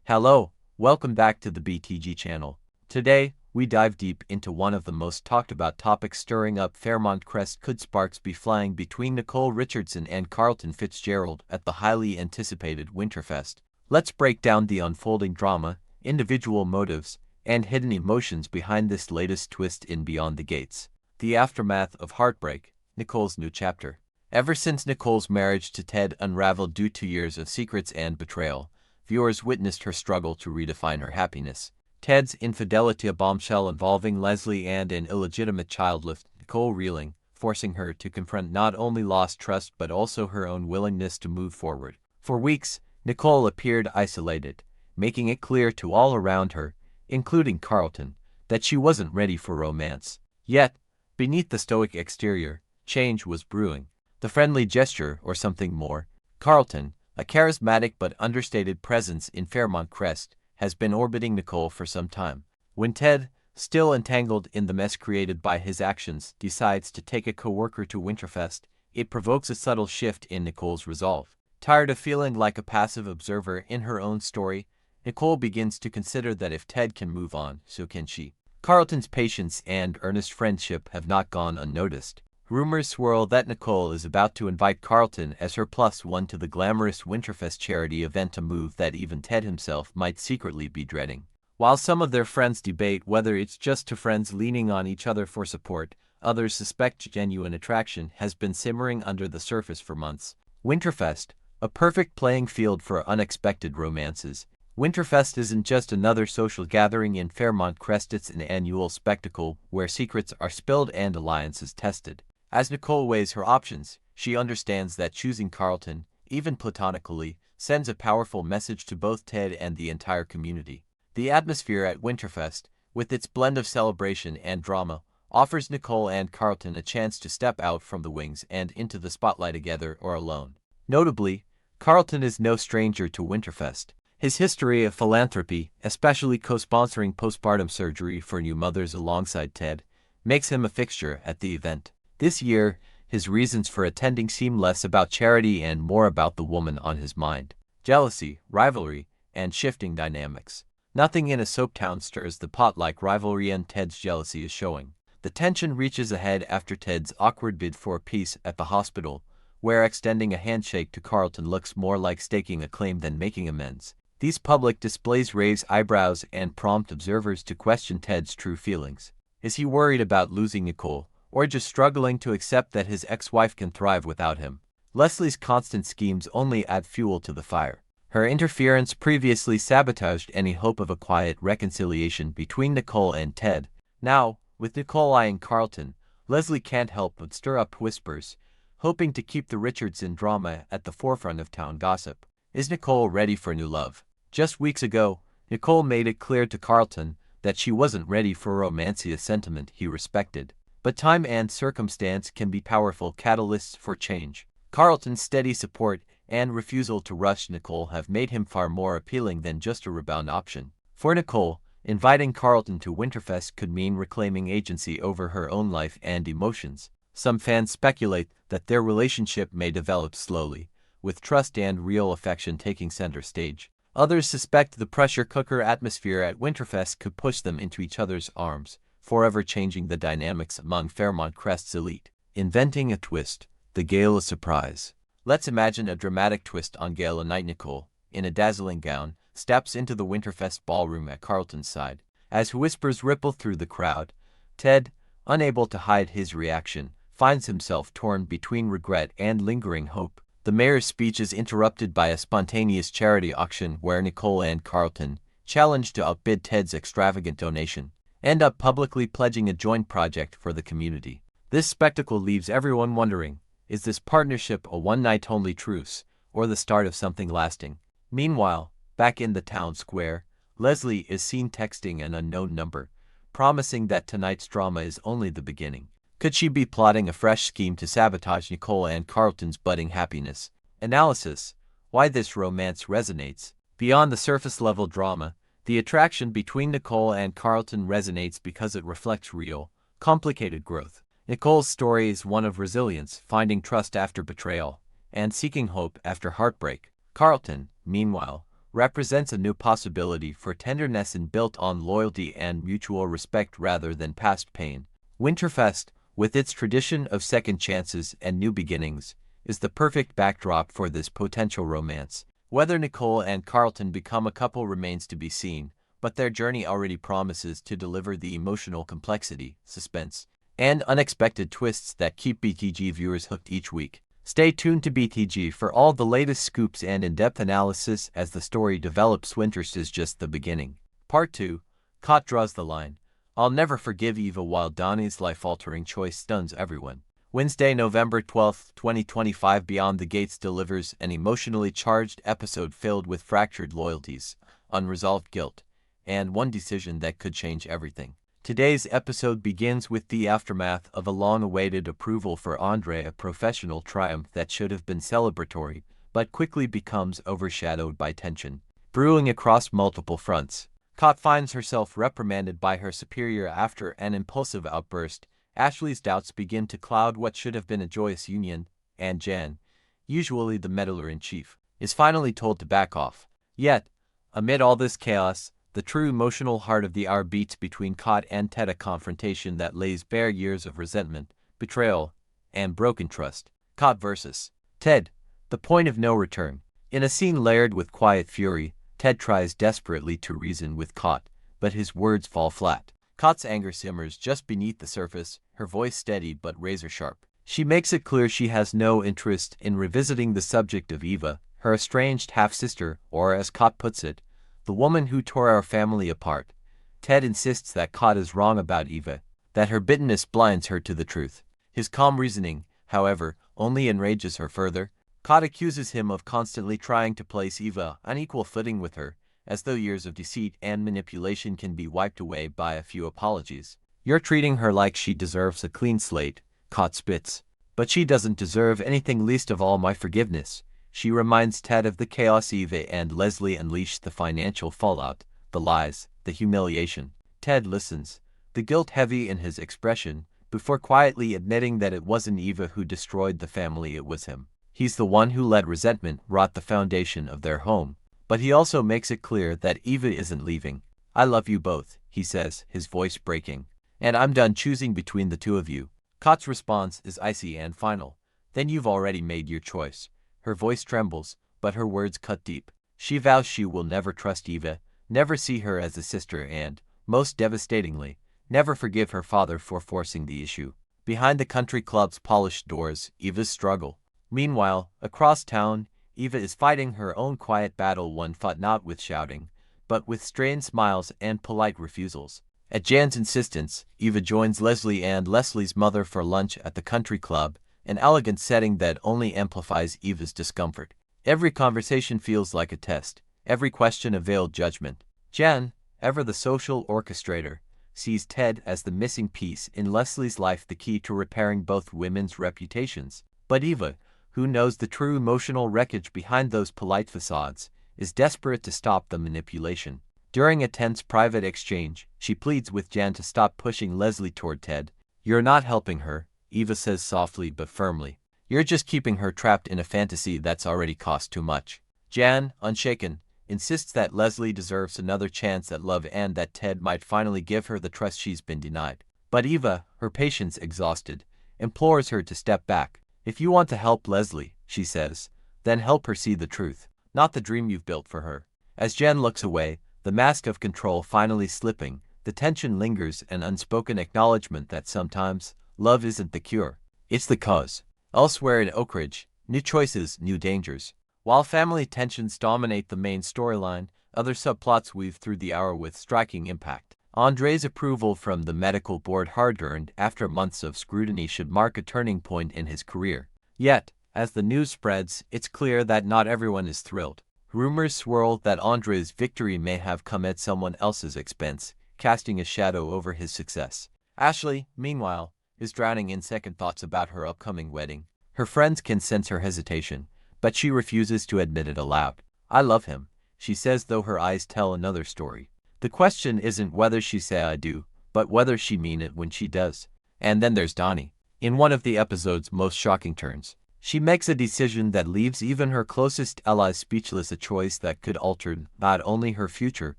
Hello, welcome back to the BTG channel. Today, we dive deep into one of the most talked about topics stirring up Fairmont Crest. Could sparks be flying between Nicole Richardson and Carlton Fitzgerald at the highly anticipated Winterfest? Let's break down the unfolding drama, individual motives, and hidden emotions behind this latest twist in Beyond the Gates. The aftermath of heartbreak, Nicole's new chapter. Ever since Nicole's marriage to Ted unraveled due to years of secrets and betrayal, viewers witnessed her struggle to redefine her happiness. Ted's infidelity, a bombshell involving Leslie and an illegitimate child, left Nicole reeling, forcing her to confront not only lost trust but also her own willingness to move forward. For weeks, Nicole appeared isolated, making it clear to all around her, including Carlton, that she wasn't ready for romance. Yet, beneath the stoic exterior, change was brewing. The friendly gesture, or something more. Carlton, a charismatic but understated presence in Fairmont Crest, has been orbiting Nicole for some time. When Ted, still entangled in the mess created by his actions, decides to take a coworker to Winterfest, it provokes a subtle shift in Nicole's resolve. Tired of feeling like a passive observer in her own story, Nicole begins to consider that if Ted can move on, so can she. Carlton's patience and earnest friendship have not gone unnoticed. Rumors swirl that Nicole is about to invite Carlton as her +1 to the glamorous Winterfest charity event, a move that even Ted himself might secretly be dreading. While some of their friends debate whether it's just two friends leaning on each other for support, others suspect genuine attraction has been simmering under the surface for months. Winterfest, a perfect playing field for unexpected romances. Winterfest isn't just another social gathering in Fairmont Crest, it's an annual spectacle where secrets are spilled and alliances tested. As Nicole weighs her options, she understands that choosing Carlton, even platonically, sends a powerful message to both Ted and the entire community. The atmosphere at Winterfest, with its blend of celebration and drama, offers Nicole and Carlton a chance to step out from the wings and into the spotlight together or alone. Notably, Carlton is no stranger to Winterfest. His history of philanthropy, especially co-sponsoring postpartum surgery for new mothers alongside Ted, makes him a fixture at the event. This year, his reasons for attending seem less about charity and more about the woman on his mind. Jealousy, rivalry, and shifting dynamics. Nothing in a soap town stirs the pot like rivalry, and Ted's jealousy is showing. The tension reaches a head after Ted's awkward bid for peace at the hospital, where extending a handshake to Carlton looks more like staking a claim than making amends. These public displays raise eyebrows and prompt observers to question Ted's true feelings. Is he worried about losing Nicole, or just struggling to accept that his ex-wife can thrive without him? Leslie's constant schemes only add fuel to the fire. Her interference previously sabotaged any hope of a quiet reconciliation between Nicole and Ted. Now, with Nicole eyeing Carlton, Leslie can't help but stir up whispers, hoping to keep the Richardson drama at the forefront of town gossip. Is Nicole ready for new love? Just weeks ago, Nicole made it clear to Carlton that she wasn't ready for romance, a sentiment he respected. But time and circumstance can be powerful catalysts for change. Carlton's steady support and refusal to rush Nicole have made him far more appealing than just a rebound option. For Nicole, inviting Carlton to Winterfest could mean reclaiming agency over her own life and emotions. Some fans speculate that their relationship may develop slowly, with trust and real affection taking center stage. Others suspect the pressure cooker atmosphere at Winterfest could push them into each other's arms, forever changing the dynamics among Fairmont Crest's elite. Inventing a twist, the gala surprise. Let's imagine a dramatic twist on gala night. Nicole, in a dazzling gown, steps into the Winterfest ballroom at Carlton's side. As whispers ripple through the crowd, Ted, unable to hide his reaction, finds himself torn between regret and lingering hope. The mayor's speech is interrupted by a spontaneous charity auction where Nicole and Carlton, challenged to outbid Ted's extravagant donation, end up publicly pledging a joint project for the community. This spectacle leaves everyone wondering, is this partnership a one-night-only truce, or the start of something lasting? Meanwhile, back in the town square, Leslie is seen texting an unknown number, promising that tonight's drama is only the beginning. Could she be plotting a fresh scheme to sabotage Nicole and Carlton's budding happiness? Analysis: why this romance resonates. Beyond the surface-level drama, the attraction between Nicole and Carlton resonates because it reflects real, complicated growth. Nicole's story is one of resilience, finding trust after betrayal, and seeking hope after heartbreak. Carlton, meanwhile, represents a new possibility for tenderness and built on loyalty and mutual respect rather than past pain. Winterfest, with its tradition of second chances and new beginnings, is the perfect backdrop for this potential romance. Whether Nicole and Carlton become a couple remains to be seen, but their journey already promises to deliver the emotional complexity, suspense, and unexpected twists that keep BTG viewers hooked each week. Stay tuned to BTG for all the latest scoops and in-depth analysis as the story develops. Winterfest is just the beginning. Part 2. Kot draws the line. I'll never forgive Eva while Donnie's life-altering choice stuns everyone. Wednesday, November 12, 2025. Beyond the Gates delivers an emotionally charged episode filled with fractured loyalties, unresolved guilt, and one decision that could change everything. Today's episode begins with the aftermath of a long-awaited approval for Andre, a professional triumph that should have been celebratory, but quickly becomes overshadowed by tension, brewing across multiple fronts. Kot finds herself reprimanded by her superior after an impulsive outburst. Ashley's doubts begin to cloud what should have been a joyous union, and Jan, usually the meddler-in-chief, is finally told to back off. Yet, amid all this chaos, the true emotional heart of the hour beats between Kot and Ted, a confrontation that lays bare years of resentment, betrayal, and broken trust. Kot versus Ted, the point of no return. In a scene layered with quiet fury, Ted tries desperately to reason with Kot, but his words fall flat. Kot's anger simmers just beneath the surface, her voice steady but razor-sharp. She makes it clear she has no interest in revisiting the subject of Eva, her estranged half-sister, or as Kot puts it, the woman who tore our family apart. Ted insists that Kot is wrong about Eva, that her bitterness blinds her to the truth. His calm reasoning, however, only enrages her further. Kot accuses him of constantly trying to place Eva on equal footing with her, as though years of deceit and manipulation can be wiped away by a few apologies. You're treating her like she deserves a clean slate, Kot spits. But she doesn't deserve anything, least of all my forgiveness. She reminds Ted of the chaos Eva and Leslie unleashed, the financial fallout, the lies, the humiliation. Ted listens, the guilt heavy in his expression, before quietly admitting that it wasn't Eva who destroyed the family, it was him. He's the one who let resentment rot the foundation of their home. But he also makes it clear that Eva isn't leaving. I love you both, he says, his voice breaking. And I'm done choosing between the two of you. Kot's response is icy and final. Then you've already made your choice. Her voice trembles, but her words cut deep. She vows she will never trust Eva, never see her as a sister, and, most devastatingly, never forgive her father for forcing the issue. Behind the country club's polished doors, Eva's struggle. Meanwhile, across town, Eva is fighting her own quiet battle, one fought not with shouting, but with strained smiles and polite refusals. At Jan's insistence, Eva joins Leslie and Leslie's mother for lunch at the country club, an elegant setting that only amplifies Eva's discomfort. Every conversation feels like a test, every question a veiled judgment. Jan, ever the social orchestrator, sees Ted as the missing piece in Leslie's life, the key to repairing both women's reputations. But Eva, who knows the true emotional wreckage behind those polite facades, is desperate to stop the manipulation. During a tense private exchange, she pleads with Jan to stop pushing Leslie toward Ted. You're not helping her, Eva says softly but firmly. You're just keeping her trapped in a fantasy that's already cost too much. Jan, unshaken, insists that Leslie deserves another chance at love and that Ted might finally give her the trust she's been denied. But Eva, her patience exhausted, implores her to step back. If you want to help Leslie, she says, then help her see the truth, not the dream you've built for her. As Jan looks away, the mask of control finally slipping, the tension lingers, an unspoken acknowledgement that sometimes, love isn't the cure, it's the cause. Elsewhere in Oak Ridge, new choices, new dangers. While family tensions dominate the main storyline, other subplots weave through the hour with striking impact. Andre's approval from the medical board, hard-earned after months of scrutiny, should mark a turning point in his career. Yet, as the news spreads, it's clear that not everyone is thrilled. Rumors swirl that Andre's victory may have come at someone else's expense, casting a shadow over his success. Ashley, meanwhile, is drowning in second thoughts about her upcoming wedding. Her friends can sense her hesitation, but she refuses to admit it aloud. I love him, she says, though her eyes tell another story. The question isn't whether she say I do, but whether she mean it when she does. And then there's Donnie. In one of the episode's most shocking turns, She makes a decision that leaves even her closest allies speechless, a choice that could alter not only her future,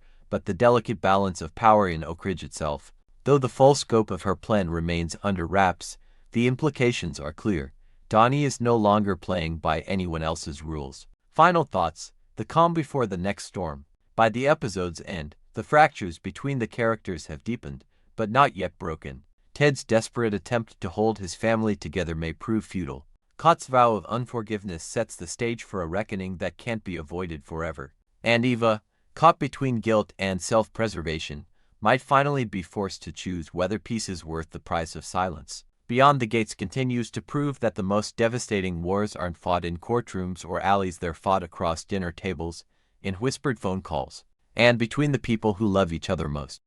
but the delicate balance of power in Oak Ridge itself. Though the full scope of her plan remains under wraps, the implications are clear. Donnie is no longer playing by anyone else's rules. Final thoughts: the calm before the next storm. By the episode's end, the fractures between the characters have deepened, but not yet broken. Ted's desperate attempt to hold his family together may prove futile. Cott's vow of unforgiveness sets the stage for a reckoning that can't be avoided forever. And Eva, caught between guilt and self-preservation, might finally be forced to choose whether peace is worth the price of silence. Beyond the Gates continues to prove that the most devastating wars aren't fought in courtrooms or alleys, they're fought across dinner tables, in whispered phone calls, and between the people who love each other most.